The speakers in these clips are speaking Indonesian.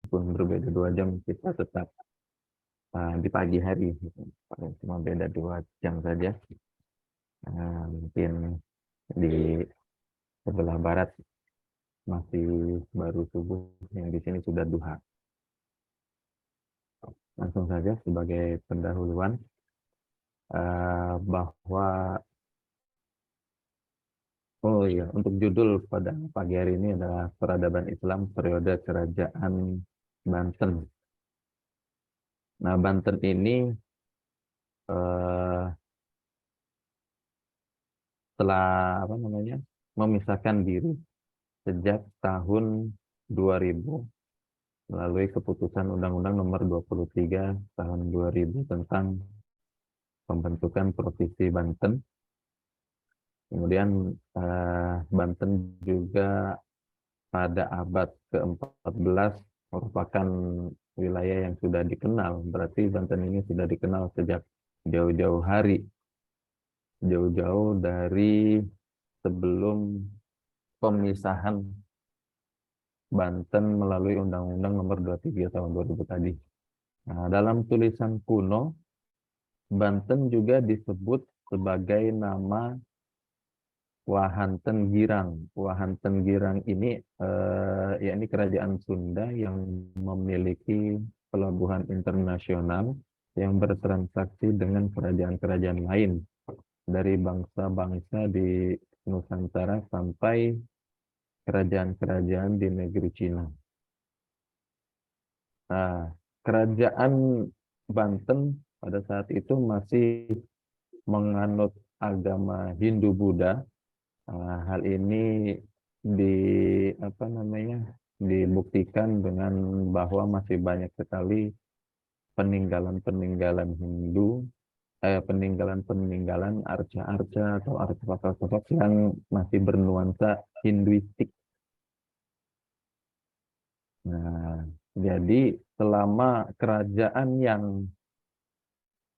meskipun berbeda 2 jam, kita tetap di pagi hari, gitu. Cuma beda 2 jam saja. Mungkin di sebelah barat masih baru subuh, yang di sini sudah duha. Langsung saja sebagai pendahuluan bahwa untuk judul pada pagi hari ini adalah Peradaban Islam Periode Kerajaan Banten. Nah, Banten ini eh, telah memisahkan diri sejak tahun 2000 melalui keputusan Undang-Undang Nomor 23 tahun 2000 tentang pembentukan Provinsi Banten. Kemudian Banten juga pada abad ke-14 merupakan wilayah yang sudah dikenal. Berarti Banten ini sudah dikenal sejak jauh-jauh hari. Jauh-jauh dari sebelum pemisahan Banten melalui Undang-Undang Nomor 23 tahun 2000 tadi. Nah, dalam tulisan kuno, Banten juga disebut sebagai nama Wahanten Girang. Wahanten Girang ini yakni kerajaan Sunda yang memiliki pelabuhan internasional yang bertransaksi dengan kerajaan-kerajaan lain dari bangsa-bangsa di Nusantara sampai kerajaan-kerajaan di negeri Cina. Nah, kerajaan Banten pada saat itu masih menganut agama Hindu-Buddha. Hal ini dibuktikan dengan bahwa masih banyak sekali peninggalan-peninggalan Hindu, peninggalan-peninggalan arca-arca atau artefak-artefak yang masih bernuansa Hinduistik. Nah, jadi selama kerajaan yang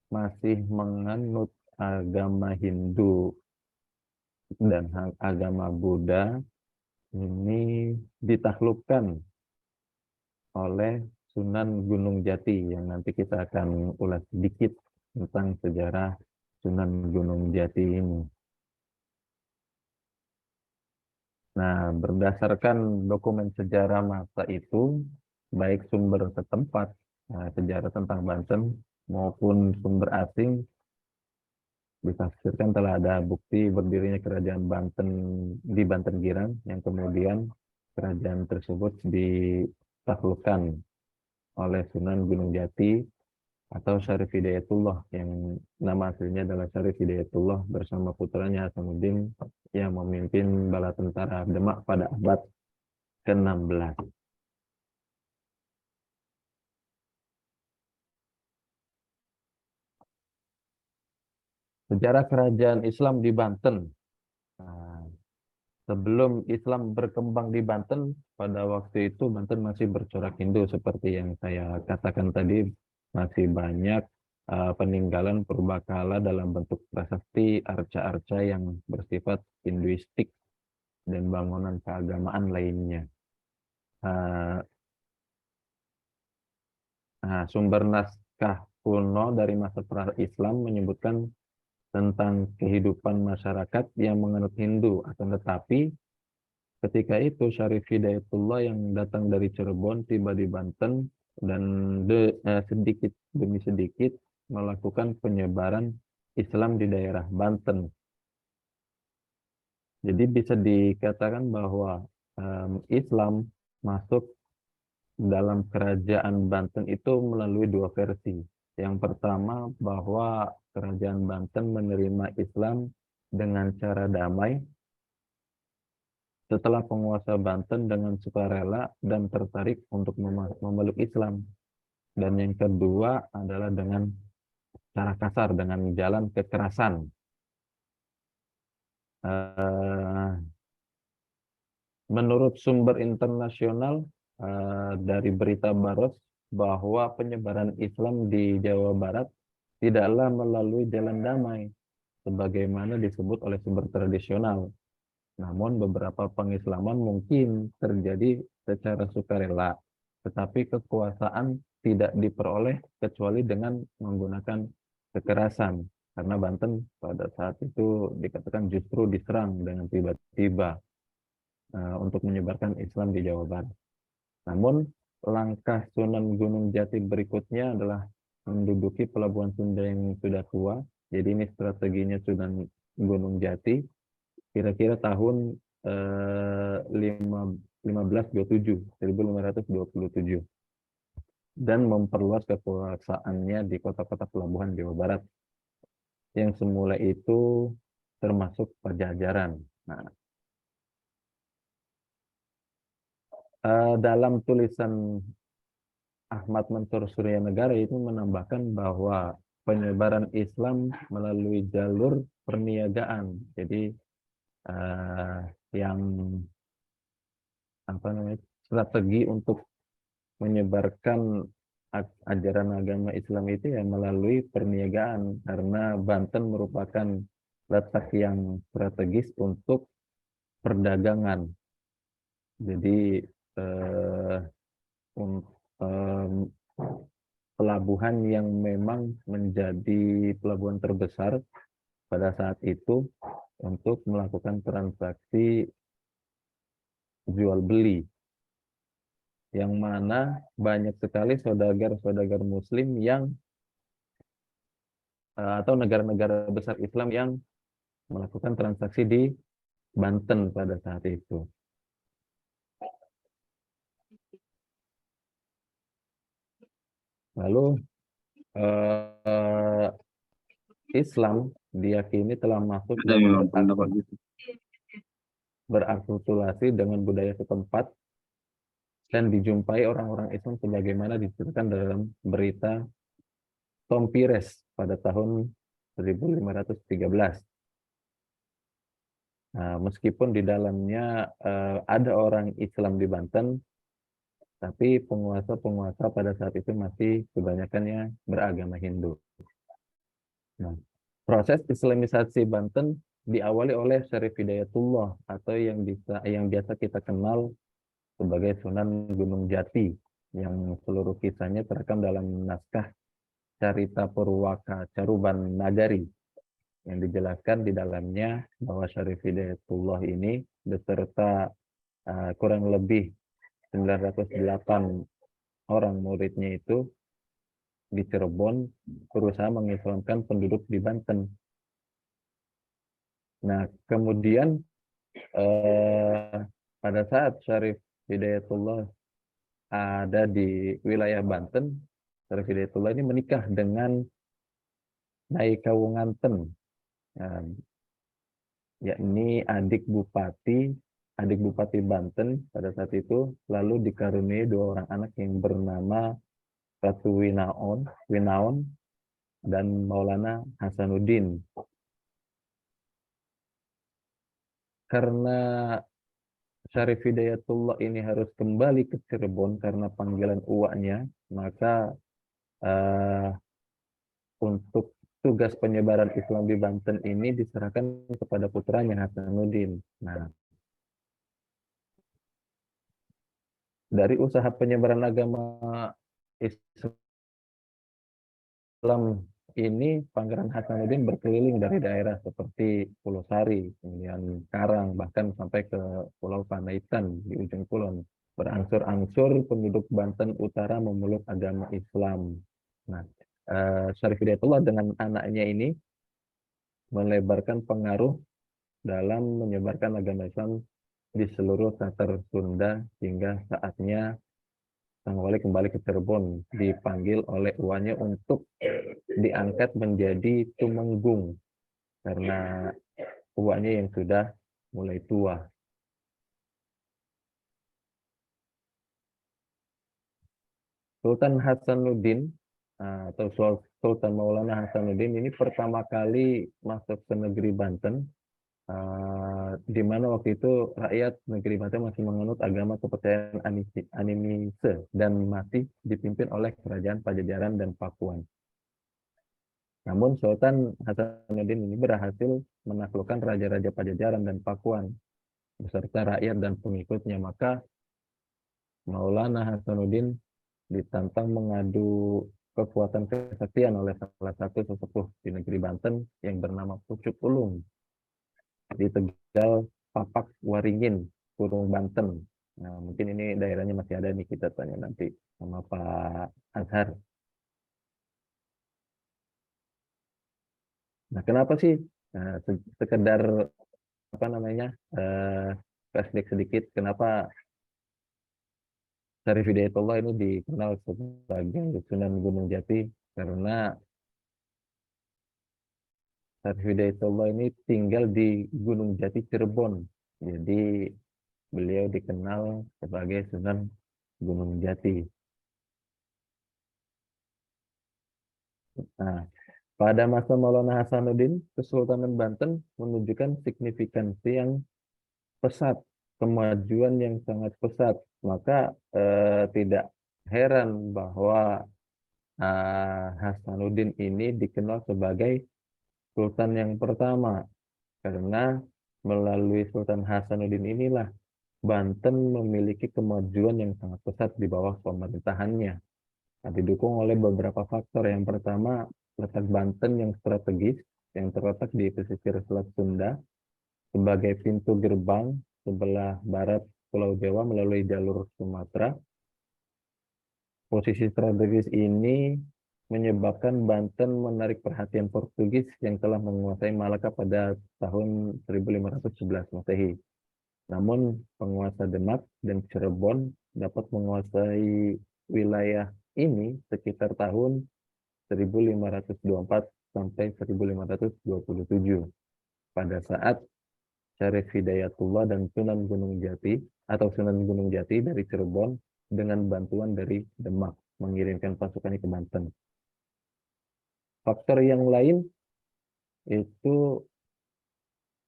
masih menganut agama Hindu dan agama Buddha ini ditaklukkan oleh Sunan Gunung Jati, yang nanti kita akan ulas sedikit tentang sejarah Sunan Gunung Jati ini. Nah, berdasarkan dokumen sejarah masa itu, baik sumber setempat, sejarah tentang Banten, maupun sumber asing, ditafsirkan telah ada bukti berdirinya kerajaan Banten di Banten Girang, yang kemudian kerajaan tersebut ditaklukkan oleh Sunan Gunung Jati atau Syarif Hidayatullah, yang nama aslinya adalah Syarif Hidayatullah bersama putranya Hasanuddin yang memimpin bala tentara Demak pada abad ke-16. Sejarah kerajaan Islam di Banten. Nah, sebelum Islam berkembang di Banten, pada waktu itu Banten masih bercorak Hindu seperti yang saya katakan tadi, masih banyak peninggalan purbakala dalam bentuk prasasti, arca-arca yang bersifat Hinduistik dan bangunan keagamaan lainnya. Sumber naskah kuno dari masa pra-Islam menyebutkan tentang kehidupan masyarakat yang menganut Hindu, akan tetapi ketika itu Syarif Hidayatullah yang datang dari Cirebon tiba di Banten dan sedikit demi sedikit melakukan penyebaran Islam di daerah Banten. Jadi bisa dikatakan bahwa Islam masuk dalam kerajaan Banten itu melalui 2 versi. Yang pertama, bahwa kerajaan Banten menerima Islam dengan cara damai setelah penguasa Banten dengan sukarela dan tertarik untuk memeluk Islam. Dan yang kedua adalah dengan cara kasar, dengan jalan kekerasan. Menurut sumber internasional dari berita Baros, bahwa penyebaran Islam di Jawa Barat tidaklah melalui jalan damai, sebagaimana disebut oleh sumber tradisional. Namun beberapa pengislaman mungkin terjadi secara sukarela. tetapi kekuasaan tidak diperoleh kecuali dengan menggunakan kekerasan. Karena Banten pada saat itu dikatakan justru diserang dengan tiba-tiba untuk menyebarkan Islam di Jawa Barat. Namun langkah Sunan Gunung Jati berikutnya adalah menduduki pelabuhan Sunda yang sudah tua. Jadi ini strateginya Sunan Gunung Jati kira-kira tahun 1527 dan memperluas kekuasaannya di kota-kota pelabuhan Jawa Barat yang semula itu termasuk Pajajaran. Nah, dalam tulisan Ahmad Mansur Suryanegara itu menambahkan bahwa penyebaran Islam melalui jalur perniagaan. Jadi yang apa namanya strategi untuk menyebarkan ajaran agama Islam itu ya melalui perniagaan karena Banten merupakan letak yang strategis untuk perdagangan. Jadi eh, pelabuhan yang memang menjadi pelabuhan terbesar pada saat itu untuk melakukan transaksi jual beli, yang mana banyak sekali saudagar-saudagar Muslim yang atau negara-negara besar Islam yang melakukan transaksi di Banten pada saat itu. Lalu Islam diyakini telah masuk dan berakulturasi dengan budaya setempat dan dijumpai orang-orang Islam sebagaimana diceritakan dalam berita Tom Pires pada tahun 1513. Nah, meskipun di dalamnya ada orang Islam di Banten, tapi penguasa-penguasa pada saat itu masih kebanyakannya beragama Hindu. Nah, proses Islamisasi Banten diawali oleh Syarif Hidayatullah atau yang biasa kita kenal sebagai Sunan Gunung Jati, yang seluruh kisahnya terekam dalam naskah Carita Purwaka Caruban Nagari, yang dijelaskan di dalamnya bahwa Syarif Hidayatullah ini beserta kurang lebih 908 orang muridnya itu di Cirebon berusaha mengislamkan penduduk di Banten. Nah, kemudian pada saat Syarif Hidayatullah ada di wilayah Banten, Syarif Hidayatullah ini menikah dengan Nyai Kawunganten, yakni adik Bupati Banten pada saat itu, lalu dikaruniai dua orang anak yang bernama Ratu Winaon dan Maulana Hasanuddin. Karena Syarif Hidayatullah ini harus kembali ke Cirebon karena panggilan uaknya, maka untuk tugas penyebaran Islam di Banten ini diserahkan kepada putranya Hasanuddin. Nah, dari usaha penyebaran agama Islam ini, Pangeran Hasanuddin berkeliling dari daerah seperti Pulau Sari, kemudian Karang, bahkan sampai ke Pulau Panaitan di ujung kulon. Berangsur-angsur penduduk Banten Utara memeluk agama Islam. Nah, Syarif Hidayatullah dengan anaknya ini melebarkan pengaruh dalam menyebarkan agama Islam di seluruh Tatar Sunda hingga saatnya Sang Wali kembali ke Cirebon, dipanggil oleh uannya untuk diangkat menjadi tumenggung karena uannya yang sudah mulai tua. Sultan Hasanuddin atau Sultan Maulana Hasanuddin ini pertama kali masuk ke negeri Banten, di mana waktu itu rakyat negeri Banten masih menganut agama kepercayaan animise dan masih dipimpin oleh kerajaan Pajajaran dan Pakuan. Namun Sultan Hasanuddin ini berhasil menaklukkan raja-raja Pajajaran dan Pakuan beserta rakyat dan pengikutnya. Maka Maulana Hasanuddin ditantang mengadu kekuatan kesaktian oleh salah satu sesepuh di negeri Banten yang bernama Pucuk Ulung di Tegal Papak Waringin, Kurung Banten. Nah, mungkin ini daerahnya masih ada nih, kita tanya nanti sama Pak Azhar. Nah, kenapa sih sekedar apa namanya flashback sedikit, kenapa Syarif Hidayatullah ini dikenal sebagai Sunan Gunung Jati? Karena Syarif Hidayatullah ini tinggal di Gunung Jati Cirebon. Jadi beliau dikenal sebagai Sunan Gunung Jati. Nah, pada masa Maulana Hasanuddin, Kesultanan Banten menunjukkan signifikansi yang pesat, kemajuan yang sangat pesat. Maka tidak heran bahwa Hasanuddin ini dikenal sebagai Sultan yang pertama, karena melalui Sultan Hasanuddin inilah Banten memiliki kemajuan yang sangat pesat di bawah pemerintahannya. Nah, didukung oleh beberapa faktor. Yang pertama, letak Banten yang strategis, yang terletak di pesisir Selat Sunda, sebagai pintu gerbang sebelah barat Pulau Jawa melalui jalur Sumatera. Posisi strategis ini menyebabkan Banten menarik perhatian Portugis yang telah menguasai Malaka pada tahun 1511 Masehi. Namun penguasa Demak dan Cirebon dapat menguasai wilayah ini sekitar tahun 1524 sampai 1527. Pada saat Syarif Hidayatullah dan Sunan Gunung Jati atau Sunan Gunung Jati dari Cirebon dengan bantuan dari Demak mengirimkan pasukannya ke Banten. Faktor yang lain itu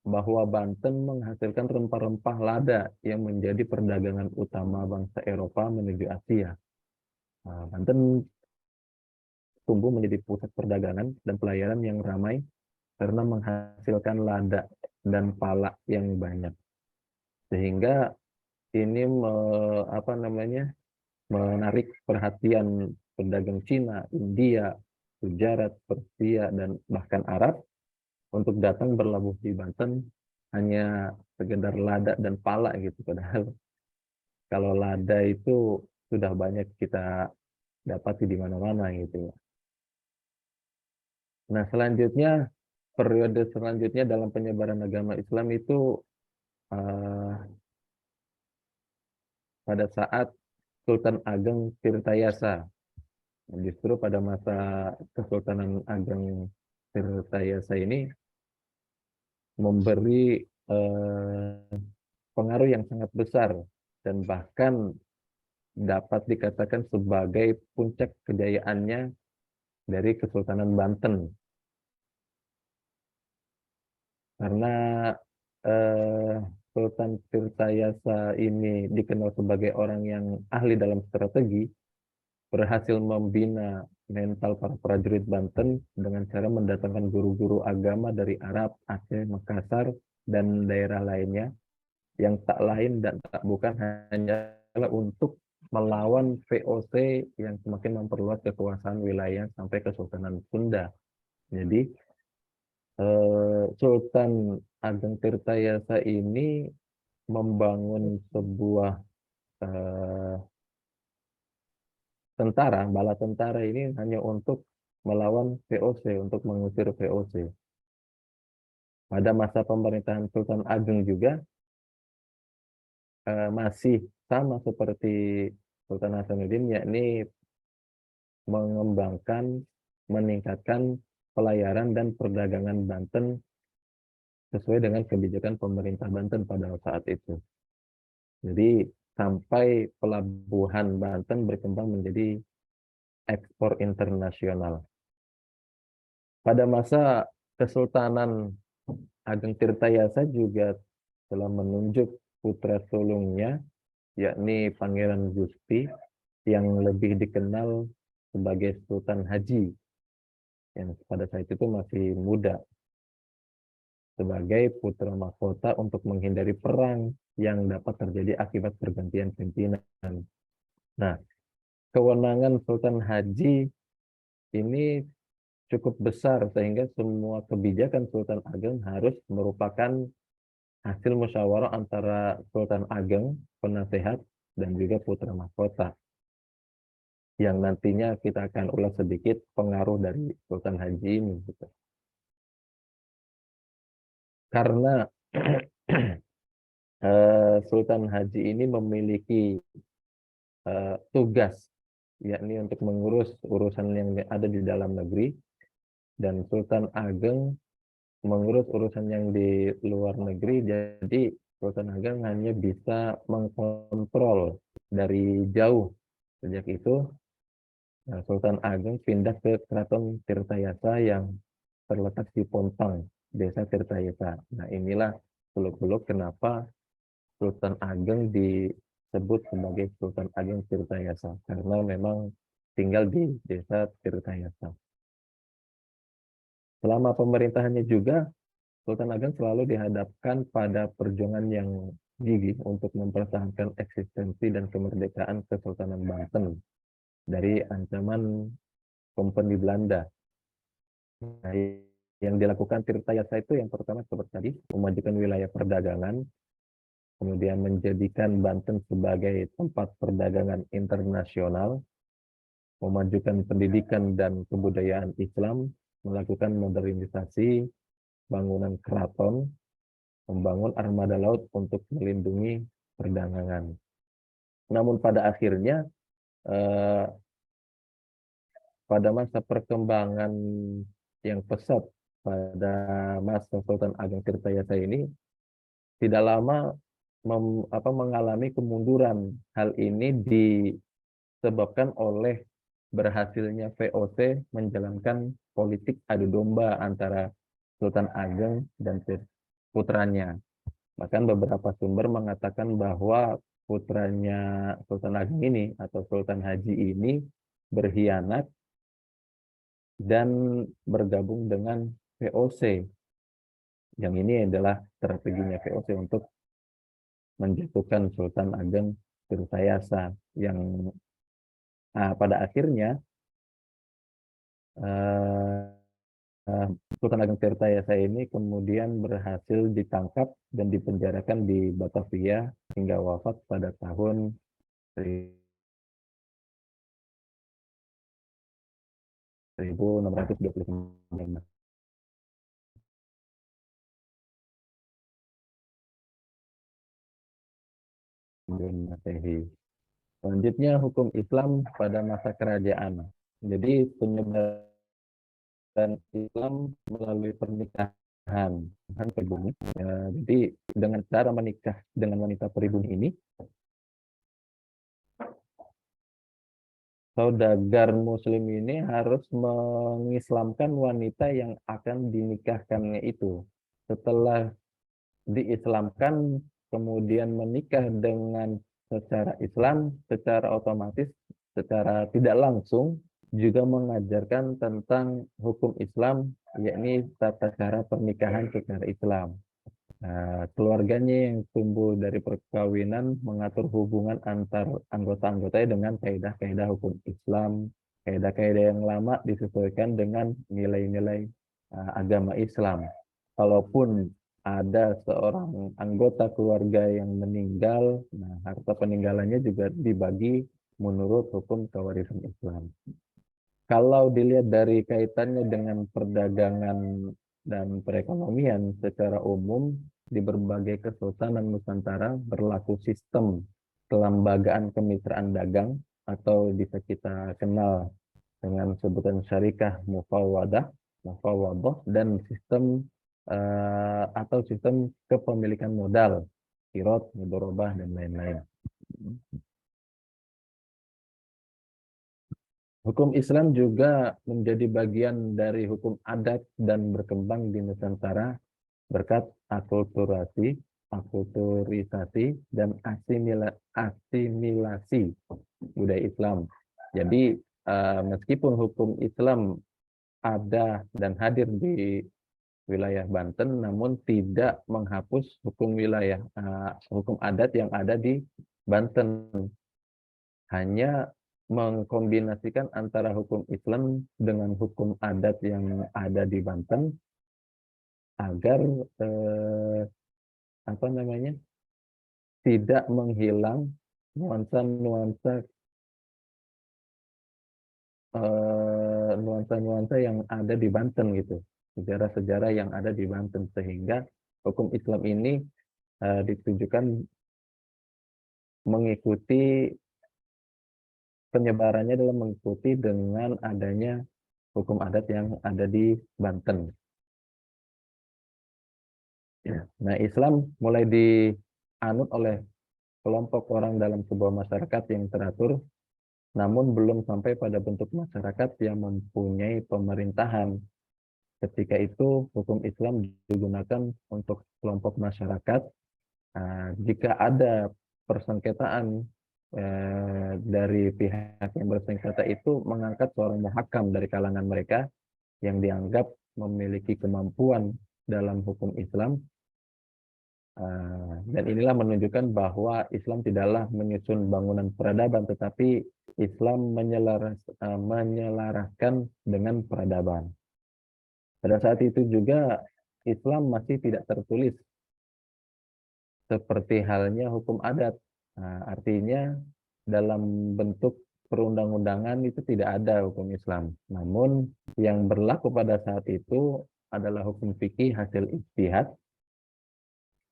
bahwa Banten menghasilkan rempah-rempah lada yang menjadi perdagangan utama bangsa Eropa menuju Asia. Nah, Banten tumbuh menjadi pusat perdagangan dan pelayaran yang ramai karena menghasilkan lada dan pala yang banyak. Sehingga ini menarik perhatian pedagang Cina, India, Gujarat, Persia, dan bahkan Arab untuk datang berlabuh di Banten hanya sekedar lada dan pala gitu. Padahal kalau lada itu sudah banyak kita dapati di mana-mana gitu. Nah, selanjutnya, periode selanjutnya dalam penyebaran agama Islam itu uh, pada saat Sultan Ageng Tirtayasa. Justru pada masa Kesultanan Ageng Tirtayasa ini memberi pengaruh yang sangat besar dan bahkan dapat dikatakan sebagai puncak kejayaannya dari Kesultanan Banten. Karena eh, Sultan Tirtayasa ini dikenal sebagai orang yang ahli dalam strategi, berhasil membina mental para prajurit Banten dengan cara mendatangkan guru-guru agama dari Arab, Aceh, Makassar, dan daerah lainnya yang tak lain dan tak bukan hanyalah untuk melawan VOC yang semakin memperluas kekuasaan wilayah sampai Kesultanan Sunda. Jadi Sultan Ageng Tirtayasa ini membangun sebuah eh, bala tentara ini hanya untuk melawan VOC, untuk mengusir VOC. Pada masa pemerintahan Sultan Ageng juga masih sama seperti Sultan Hasanuddin, yakni mengembangkan, meningkatkan pelayaran dan perdagangan Banten sesuai dengan kebijakan pemerintah Banten pada saat itu. Jadi sampai pelabuhan Banten berkembang menjadi ekspor internasional. Pada masa Kesultanan Ageng Tirtayasa juga telah menunjuk putra sulungnya, yakni Pangeran Gusti, yang lebih dikenal sebagai Sultan Haji, yang pada saat itu masih muda, sebagai putra mahkota untuk menghindari perang yang dapat terjadi akibat pergantian pimpinan. Nah, kewenangan Sultan Haji ini cukup besar sehingga semua kebijakan Sultan Ageng harus merupakan hasil musyawarah antara Sultan Ageng, penasehat, dan juga putra mahkota. Yang nantinya kita akan ulas sedikit pengaruh dari Sultan Haji ini. Gitu. Karena Sultan Haji ini memiliki tugas, yakni untuk mengurus urusan yang ada di dalam negeri, dan Sultan Ageng mengurus urusan yang di luar negeri. Jadi Sultan Ageng hanya bisa mengkontrol dari jauh. Sejak itu Sultan Ageng pindah ke Keraton Tirtayasa yang terletak di Pontang, Desa Tirtayasa. Nah, inilah seluk-beluk kenapa Sultan Ageng disebut sebagai Sultan Ageng Tirtayasa, karena memang tinggal di Desa Tirtayasa. Selama pemerintahannya juga, Sultan Ageng selalu dihadapkan pada perjuangan yang gigih untuk mempertahankan eksistensi dan kemerdekaan Kesultanan Banten dari ancaman Kompeni Belanda. Nah, yang dilakukan Tirtayasa itu yang pertama seperti tadi, memajukan wilayah perdagangan, kemudian menjadikan Banten sebagai tempat perdagangan internasional, memajukan pendidikan dan kebudayaan Islam, melakukan modernisasi bangunan keraton, membangun armada laut untuk melindungi perdagangan. Namun pada akhirnya, pada masa perkembangan yang pesat pada masa Sultan Ageng Tirtayasa ini, tidak lama mengalami kemunduran. Hal ini disebabkan oleh berhasilnya VOC menjalankan politik adu domba antara Sultan Ageng dan putranya. Bahkan beberapa sumber mengatakan bahwa putranya Sultan Ageng ini atau Sultan Haji ini berkhianat dan bergabung dengan VOC. Yang ini adalah strateginya VOC untuk menjatuhkan Sultan Ageng Tirtayasa yang pada akhirnya Sultan Ageng Tirtayasa ini kemudian berhasil ditangkap dan dipenjarakan di Batavia hingga wafat pada tahun 1629 Masehi. Selanjutnya hukum Islam pada masa kerajaan. Jadi penyebaran Islam melalui pernikahan pribumi. Jadi dengan cara menikah dengan wanita pribumi ini, saudagar Muslim ini harus mengislamkan wanita yang akan dinikahkannya itu. Setelah diislamkan, kemudian menikah dengan secara Islam, secara otomatis, secara tidak langsung juga mengajarkan tentang hukum Islam, yakni tata cara pernikahan secara Islam. Nah, keluarganya yang tumbuh dari perkawinan mengatur hubungan antar anggota-anggotanya dengan kaidah-kaidah hukum Islam. Kaidah-kaidah yang lama disesuaikan dengan nilai-nilai agama Islam. Kalaupun ada seorang anggota keluarga yang meninggal, nah harta peninggalannya juga dibagi menurut hukum kewarisan Islam. Kalau dilihat dari kaitannya dengan perdagangan dan perekonomian secara umum, di berbagai kesultanan Nusantara berlaku sistem kelembagaan kemitraan dagang atau bisa kita kenal dengan sebutan syarikah mufawadah, dan sistem atau sistem kepemilikan modal, kirot, mudorobah, dan lain-lain. Hukum Islam juga menjadi bagian dari hukum adat dan berkembang di Nusantara berkat akulturisasi, dan asimilasi budaya Islam. Jadi meskipun hukum Islam ada dan hadir di wilayah Banten, namun tidak menghapus hukum wilayah hukum adat yang ada di Banten. hanya mengkombinasikan antara hukum Islam dengan hukum adat yang ada di Banten agar apa namanya, tidak menghilang nuansa-nuansa nuansa-nuansa yang ada di Banten gitu, sejarah-sejarah yang ada di Banten, sehingga hukum Islam ini ditujukan mengikuti penyebarannya dalam mengikuti dengan adanya hukum adat yang ada di Banten. Ya. Nah, Islam mulai dianut oleh kelompok orang dalam sebuah masyarakat yang teratur, namun belum sampai pada bentuk masyarakat yang mempunyai pemerintahan. Ketika itu, hukum Islam digunakan untuk kelompok masyarakat. Jika ada persengketaan dari pihak yang bersengketa itu mengangkat seorang muhakam dari kalangan mereka yang dianggap memiliki kemampuan dalam hukum Islam. Dan inilah menunjukkan bahwa Islam tidaklah menyusun bangunan peradaban, tetapi Islam menyelaraskan dengan peradaban. Pada saat itu juga Islam masih tidak tertulis seperti halnya hukum adat. Artinya dalam bentuk perundang-undangan itu tidak ada hukum Islam. Namun yang berlaku pada saat itu adalah hukum fikih hasil ijtihad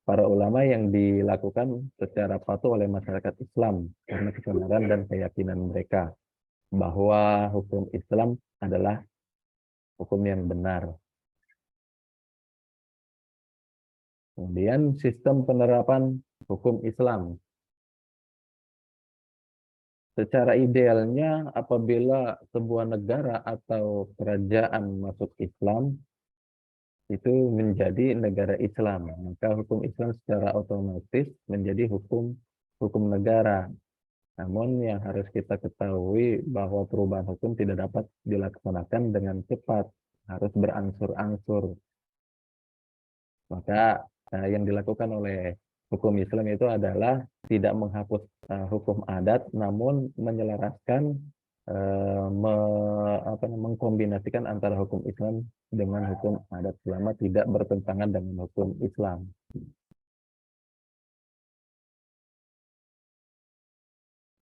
para ulama yang dilakukan secara patuh oleh masyarakat Islam karena kebenaran dan keyakinan mereka bahwa hukum Islam adalah hukum yang benar. Kemudian sistem penerapan hukum Islam. Secara idealnya apabila sebuah negara atau kerajaan masuk Islam itu menjadi negara Islam, maka hukum Islam secara otomatis menjadi hukum negara. Namun yang harus kita ketahui bahwa perubahan hukum tidak dapat dilaksanakan dengan cepat, harus berangsur-angsur. Maka yang dilakukan oleh hukum Islam itu adalah tidak menghapus hukum adat, namun menyelaraskan, mengkombinasikan antara hukum Islam dengan hukum adat selama tidak bertentangan dengan hukum Islam.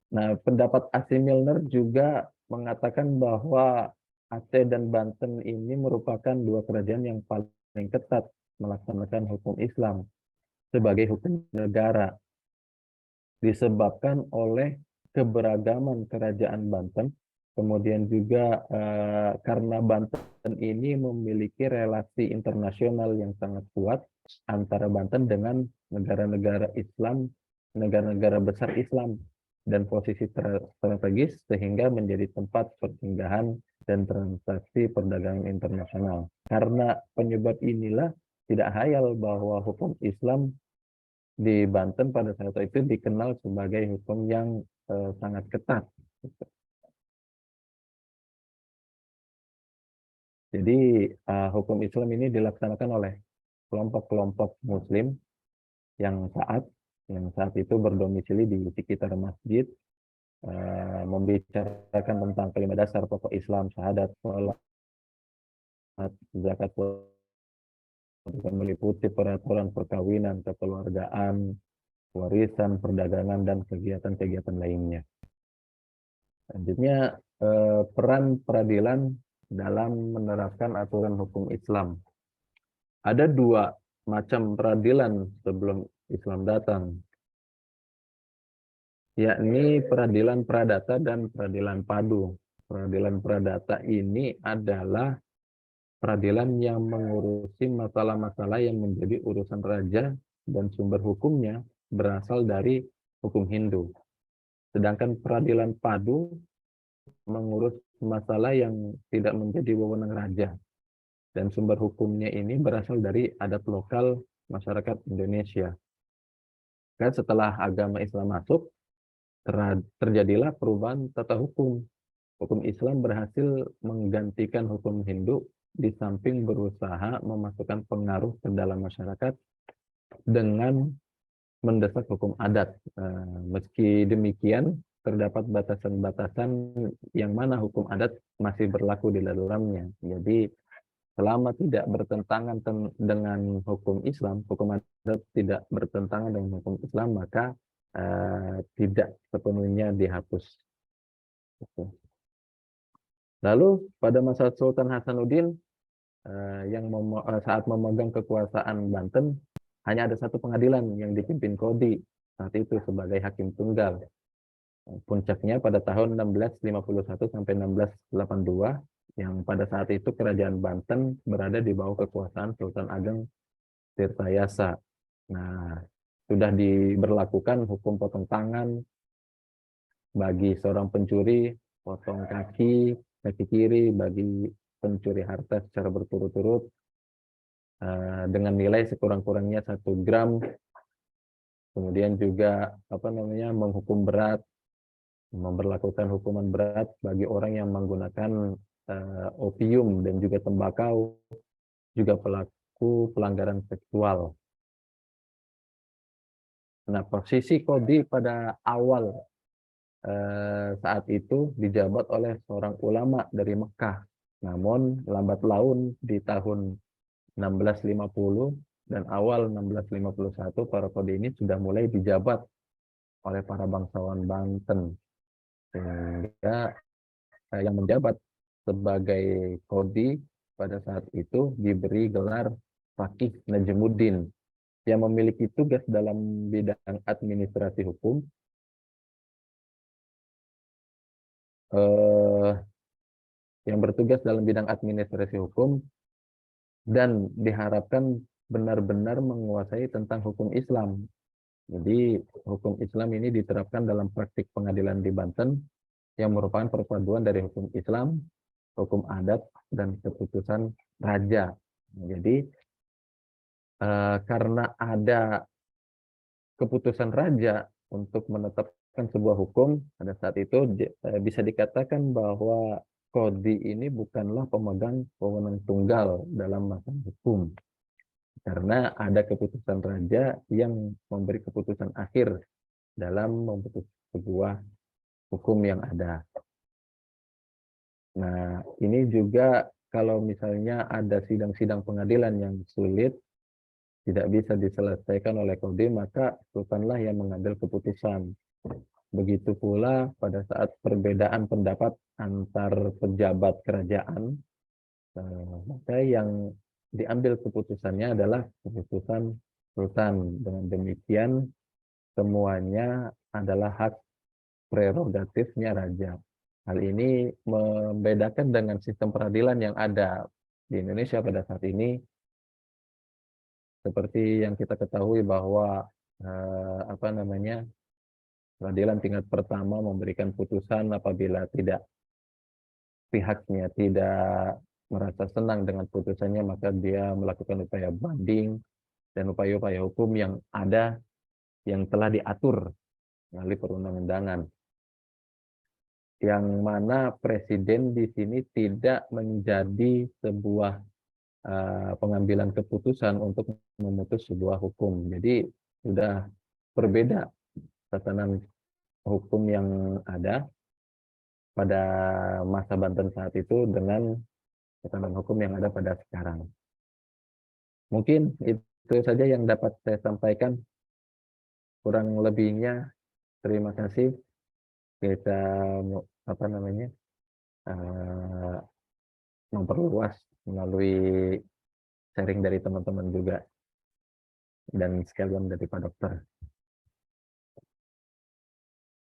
Nah, pendapat A.C. Milner juga mengatakan bahwa Aceh dan Banten ini merupakan dua kerajaan yang paling ketat melaksanakan hukum Islam sebagai hukum negara, disebabkan oleh keberagaman kerajaan Banten, kemudian juga karena Banten ini memiliki relasi internasional yang sangat kuat antara Banten dengan negara-negara Islam, negara-negara besar Islam, dan posisi strategis sehingga menjadi tempat persinggahan dan transaksi perdagangan internasional. Karena penyebab inilah tidak hayal bahwa hukum Islam di Banten pada saat itu dikenal sebagai hukum yang sangat ketat. Jadi hukum Islam ini dilaksanakan oleh kelompok-kelompok Muslim yang saat itu berdomisili di sekitar masjid, membicarakan tentang kelima dasar pokok Islam, syahadat, sholat, zakat, meliputi peraturan perkawinan, kekeluargaan, warisan, perdagangan, dan kegiatan-kegiatan lainnya. Selanjutnya, peran peradilan dalam menerapkan aturan hukum Islam. Ada dua macam peradilan sebelum Islam datang, yakni peradilan pradata dan peradilan padu. Peradilan pradata ini adalah peradilan yang mengurusi masalah-masalah yang menjadi urusan raja dan sumber hukumnya berasal dari hukum Hindu. Sedangkan peradilan padu mengurus masalah yang tidak menjadi wewenang raja dan sumber hukumnya ini berasal dari adat lokal masyarakat Indonesia. Dan setelah agama Islam masuk, terjadilah perubahan tata hukum. Hukum Islam berhasil menggantikan hukum Hindu di samping berusaha memasukkan pengaruh ke dalam masyarakat dengan mendesak hukum adat. Meski demikian, terdapat batasan-batasan yang mana hukum adat masih berlaku di dalamnya. Jadi selama tidak bertentangan dengan hukum Islam, hukum adat tidak bertentangan dengan hukum Islam, maka tidak sepenuhnya dihapus. Lalu pada masa Sultan Hasanuddin yang saat memegang kekuasaan Banten, hanya ada satu pengadilan yang dipimpin Qodhi saat itu sebagai hakim tunggal. Puncaknya pada tahun 1651 sampai 1682, yang pada saat itu kerajaan Banten berada di bawah kekuasaan Sultan Ageng Tirtayasa. Nah, sudah diberlakukan hukum potong tangan bagi seorang pencuri, potong kaki kiri bagi pencuri harta secara berturut-turut dengan nilai sekurang-kurangnya 1 gram. Kemudian juga menghukum berat, memberlakukan hukuman berat bagi orang yang menggunakan opium dan juga tembakau, juga pelaku pelanggaran seksual. Nah, posisi Qodhi pada awal saat itu dijabat oleh seorang ulama dari Mekah. Namun lambat laun di tahun 1650 dan awal 1651 para Qodhi ini sudah mulai dijabat oleh para bangsawan Banten. Sehingga yang menjabat sebagai Qodhi pada saat itu diberi gelar Faqih Najmuddin, yang memiliki tugas dalam bidang administrasi hukum, yang bertugas dalam bidang administrasi hukum dan diharapkan benar-benar menguasai tentang hukum Islam. Jadi hukum Islam ini diterapkan dalam praktik pengadilan di Banten yang merupakan perpaduan dari hukum Islam, hukum adat, dan keputusan raja. Jadi karena ada keputusan raja untuk menetapkan sebuah hukum, pada saat itu bisa dikatakan bahwa Qodhi ini bukanlah pemegang wewenang tunggal dalam masalah hukum, karena ada keputusan raja yang memberi keputusan akhir dalam memutus sebuah hukum yang ada. Nah, ini juga kalau misalnya ada sidang-sidang pengadilan yang sulit, tidak bisa diselesaikan oleh Qodhi, maka sultanlah yang mengambil keputusan. Begitu pula pada saat perbedaan pendapat antar pejabat kerajaan, maka yang diambil keputusannya adalah keputusan sultan. Dengan demikian, semuanya adalah hak prerogatifnya raja. Hal ini membedakan dengan sistem peradilan yang ada di Indonesia pada saat ini. Seperti yang kita ketahui bahwa peradilan tingkat pertama memberikan putusan apabila pihaknya tidak merasa senang dengan putusannya, maka dia melakukan upaya banding dan upaya-upaya hukum yang ada yang telah diatur melalui perundang-undangan. Yang mana presiden di sini tidak menjadi sebuah pengambilan keputusan untuk memutus sebuah hukum. Jadi sudah berbeda tatanan hukum yang ada pada masa Banten saat itu dengan tatanan hukum yang ada pada sekarang. Mungkin itu saja yang dapat saya sampaikan. Kurang lebihnya terima kasih. Kita memperluas melalui sharing dari teman-teman juga dan sekalian dari Pak Dokter.